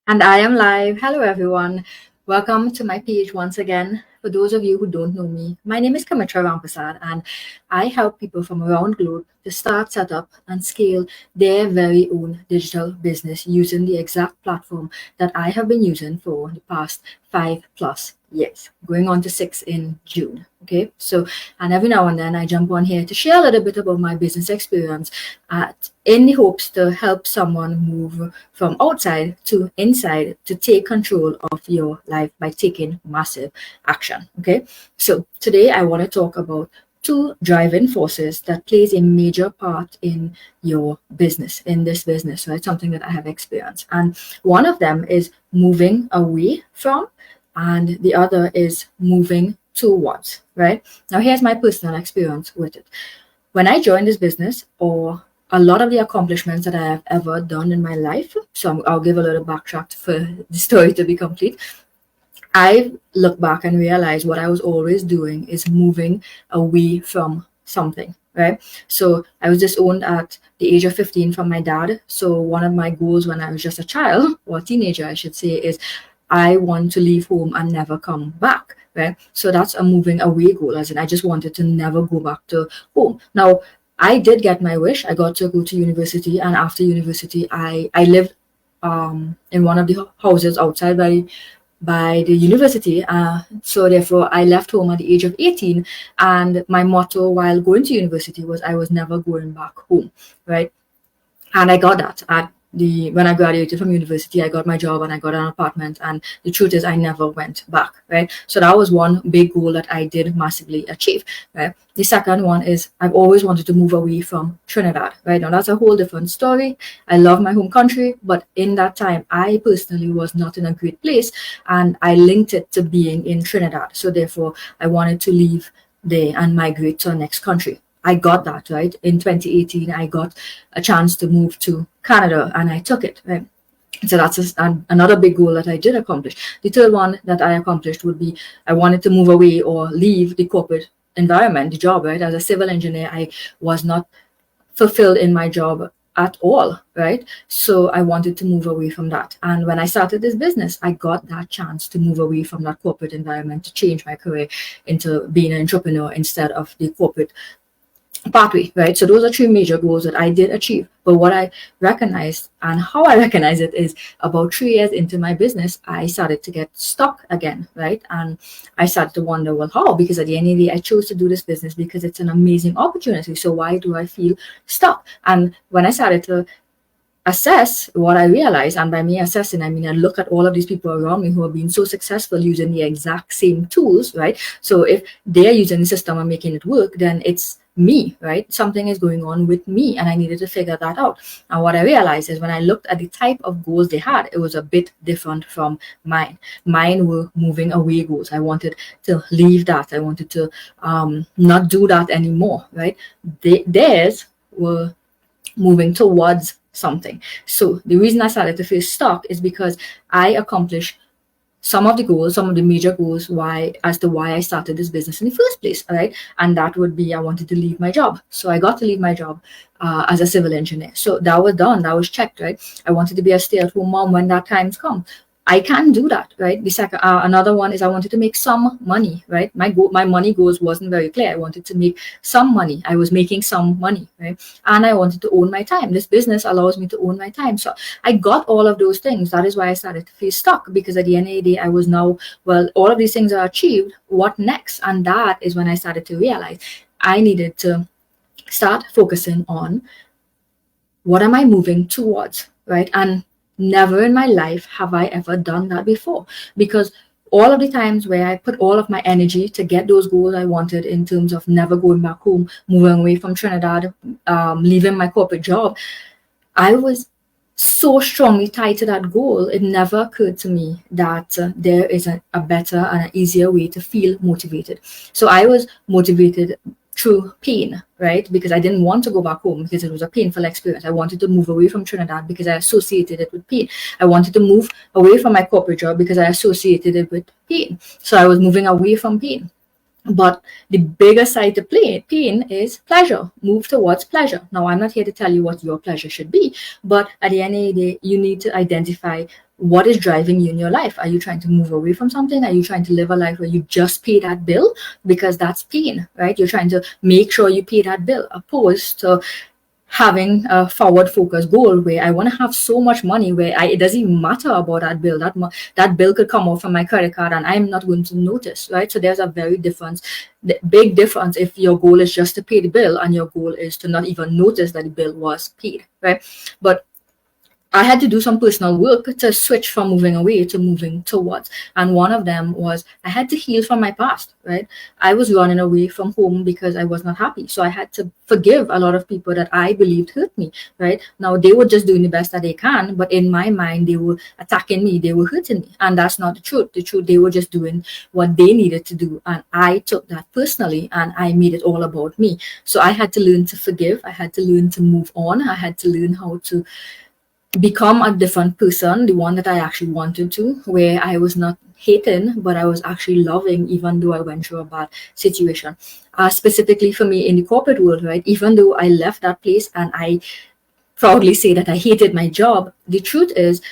And I am live. Hello, everyone. Welcome to my page once again. For those of you who don't know me, my name is Kamitra Rampasad, and I help people from around the globe to start, set up, and scale their very own digital business using the exact platform that I have been using for the past 5+ years, going on to 6 in June. Okay, so and every now and then I jump on here to share a little bit about my business experience in the hopes to help someone move from outside to inside to take control of your life by taking massive action. Okay, so today I want to talk about two driving forces that plays a major part in your business, in this business, right? Something that I have experienced. And one of them is moving away from, and the other is moving towards, right? Now, here's my personal experience with it. When I joined this business, or a lot of the accomplishments that I have ever done in my life, so I'll give a little backtrack for the story to be complete. I look back and realize what I was always doing is moving away from something, right? So I was disowned at the age of 15 from my dad. So one of my goals when I was just a child, or a teenager, I should say, is I want to leave home and never come back, right? So that's a moving away goal, as in I just wanted to never go back to home. Now, I did get my wish. I got to go to university, and after university, I lived in one of the houses outside by the university. So therefore, I left home at the age of 18, and my motto while going to university was I was never going back home, right? And I got that at when I graduated from university. I got my job and I got an apartment, and the truth is I never went back, right? So that was one big goal that I did massively achieve, right? The second one is I've always wanted to move away from Trinidad, right? Now that's a whole different story. I love my home country, but in that time I personally was not in a great place, and I linked it to being in Trinidad. So therefore I wanted to leave there and migrate to the next country. I got that, right? In 2018, I got a chance to move to Canada, and I took it, right? So that's another big goal that I did accomplish. The third one that I accomplished would be I wanted to move away or leave the corporate environment, the job, right? As a civil engineer, I was not fulfilled in my job at all, right? So I wanted to move away from that. And when I started this business, I got that chance to move away from that corporate environment to change my career into being an entrepreneur instead of the corporate pathway, right? So those are three major goals that I did achieve. But what I recognized and how I recognize it is about 3 years into my business, I started to get stuck again, right? And I started to wonder, well, how? Because at the end of the day, I chose to do this business because it's an amazing opportunity. So why do I feel stuck? And when I started to assess, what I realized, and by me assessing, I mean I look at all of these people around me who have been so successful using the exact same tools, right? So if they're using the system and making it work, then it's me, right? Something is going on with me, and I needed to figure that out. And what I realized is when I looked at the type of goals they had, it was a bit different from mine. Mine were moving away goals. I wanted to leave that. I wanted to not do that anymore, right? Theirs were moving towards something. So the reason I started to feel stuck is because I accomplished some of the goals, some of the major goals as to why I started this business in the first place, right? And that would be I wanted to leave my job. So I got to leave my job as a civil engineer. So that was done, that was checked, right? I wanted to be a stay-at-home mom when that time's come. I can do that, right? The second, another one is I wanted to make some money, right? My money goals wasn't very clear. I wanted to make some money. I was making some money, right? And I wanted to own my time. This business allows me to own my time. So I got all of those things. That is why I started to feel stuck, because at the end of the day, I was now, well, all of these things are achieved. What next? And that is when I started to realize I needed to start focusing on what am I moving towards, right? And never in my life have I ever done that before, because all of the times where I put all of my energy to get those goals I wanted in terms of never going back home, moving away from Trinidad, leaving my corporate job, I was so strongly tied to that goal. It never occurred to me that there is a better and an easier way to feel motivated. So I was motivated through pain, right? Because I didn't want to go back home because it was a painful experience. I wanted to move away from Trinidad because I associated it with pain. I wanted to move away from my corporate job because I associated it with pain. So I was moving away from pain. But the bigger side to pain is pleasure. Move towards pleasure. Now, I'm not here to tell you what your pleasure should be, but at the end of the day, you need to identify what is driving you in your life. Are you trying to move away from something? Are you trying to live a life where you just pay that bill? Because that's pain, right? You're trying to make sure you pay that bill, opposed to having a forward focused goal where I want to have so much money where it doesn't even matter about that bill. That bill could come out from my credit card and I'm not going to notice, right? So there's a big difference if your goal is just to pay the bill and your goal is to not even notice that the bill was paid, right? But I had to do some personal work to switch from moving away to moving towards. And one of them was I had to heal from my past, right? I was running away from home because I was not happy. So I had to forgive a lot of people that I believed hurt me, right? Now they were just doing the best that they can, but in my mind, they were attacking me, they were hurting me. And that's not the truth. The truth, they were just doing what they needed to do. And I took that personally and I made it all about me. So I had to learn to forgive. I had to learn to move on. I had to learn how to become a different person, the one that I actually wanted to, where I was not hating, but I was actually loving, even though I went through a bad situation. Specifically for me in the corporate world, right? Even though I left that place and I proudly say that I hated my job, the truth is,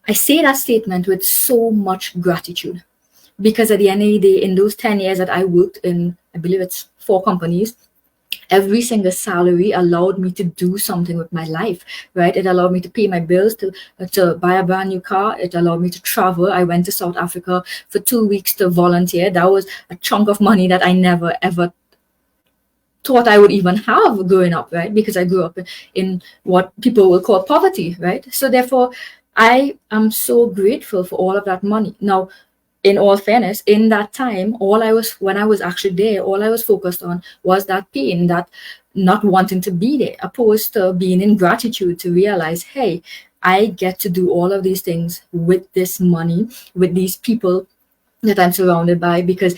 I say that statement with so much gratitude. Because at the end of the day, in those 10 years that I worked in, I believe it's 4 companies, every single salary allowed me to do something with my life, right? It allowed me to pay my bills, to buy a brand new car. It allowed me to travel. I went to South Africa for 2 weeks to volunteer. That was a chunk of money that I never ever thought I would even have growing up, right? Because I grew up in what people will call poverty, right? So therefore, I am so grateful for all of that money. Now, in all fairness, in that time, when I was actually there, all I was focused on was that pain, that not wanting to be there, opposed to being in gratitude to realize, hey, I get to do all of these things with this money, with these people that I'm surrounded by, because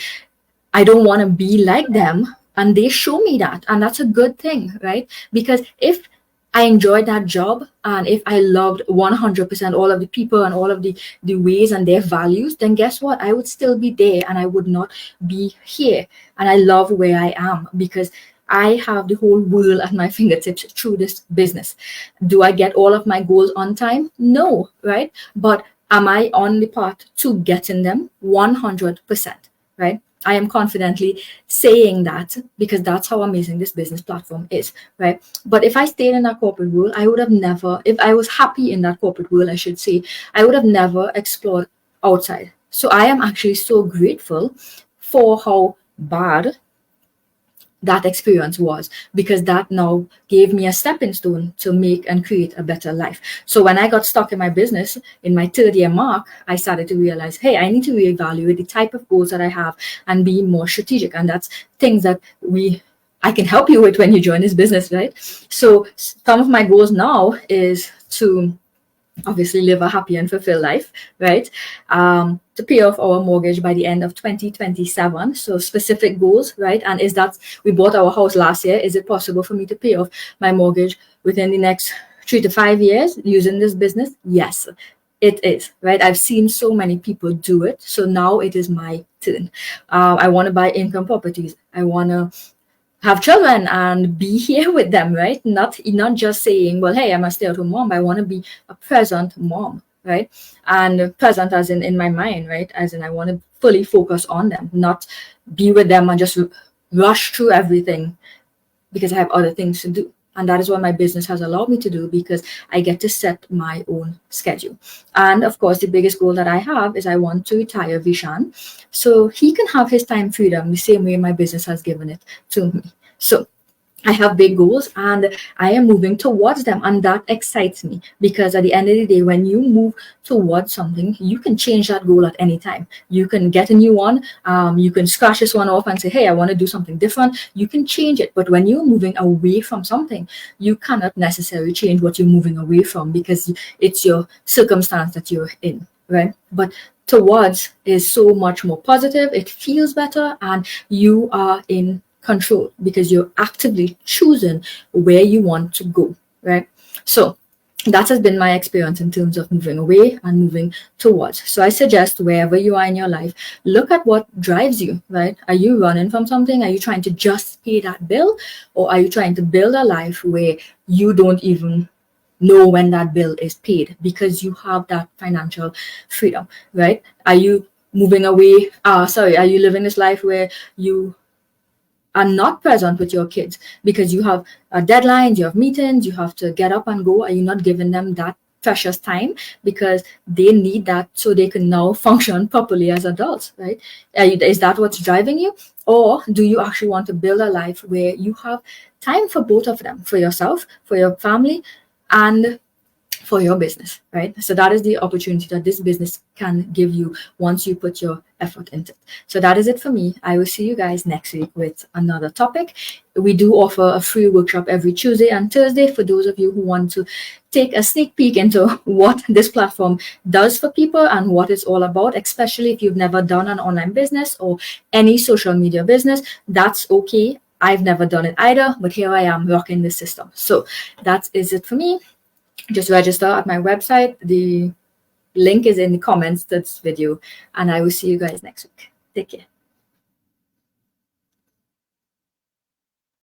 I don't want to be like them. And they show me that. And that's a good thing, right? Because if I enjoyed that job and if I loved 100% all of the people and all of the ways and their values, then guess what? I would still be there and I would not be here. And I love where I am because I have the whole world at my fingertips through this business. Do I get all of my goals on time? No, right? But am I on the path to getting them? 100%, right? I am confidently saying that because that's how amazing this business platform is, right? But if I stayed in that corporate world, I would have never, if I was happy in that corporate world, I should say, I would have never explored outside. So I am actually so grateful for how bad that experience was, because that now gave me a stepping stone to make and create a better life. So when I got stuck in my business in my 3rd year mark, I started to realize, hey, I need to reevaluate the type of goals that I have and be more strategic. And that's things that I can help you with when you join this business, right? So some of my goals now is to obviously live a happy and fulfilled life, right? To pay off our mortgage by the end of 2027. So specific goals, right? And we bought our house last year. Is it possible for me to pay off my mortgage within the next 3 to 5 years using this business? Yes, it is, right? I've seen so many people do it. So now it is my turn. I want to buy income properties. I want to have children and be here with them, right? Not just saying, well, hey, I'm a stay-at-home mom. I want to be a present mom, right? And present as in my mind, right? As in I want to fully focus on them, not be with them and just rush through everything because I have other things to do. And that is what my business has allowed me to do, because I get to set my own schedule. And of course, the biggest goal that I have is I want to retire Vishan so he can have his time freedom the same way my business has given it to me. So I have big goals and I am moving towards them, and that excites me, because at the end of the day, when you move towards something, you can change that goal at any time. You can get a new one. You can scratch this one off and say, hey, I want to do something different. You can change it. But when you're moving away from something, you cannot necessarily change what you're moving away from, because it's your circumstance that you're in, right? But towards is so much more positive. It feels better and you are in control because you're actively choosing where you want to go, right? So that has been my experience in terms of moving away and moving towards. So I suggest wherever you are in your life, look at what drives you, right? Are you running from something? Are you trying to just pay that bill? Or are you trying to build a life where you don't even know when that bill is paid because you have that financial freedom, right? Are you moving away? Are you living this life where you are not present with your kids because you have deadlines, you have meetings, you have to get up and go? Are you not giving them that precious time because they need that so they can now function properly as adults, right? Is that what's driving you? Or do you actually want to build a life where you have time for both of them, for yourself, for your family, and for your business, right? So that is the opportunity that this business can give you once you put your effort into it. So that is it for me. I will see you guys next week with another topic. We do offer a free workshop every Tuesday and Thursday for those of you who want to take a sneak peek into what this platform does for people and what it's all about, especially if you've never done an online business or any social media business. That's okay. I've never done it either, but here I am rocking this system. So that is it for me. Just register at my website. The link is in the comments to this video, and I will see you guys next week. Take care.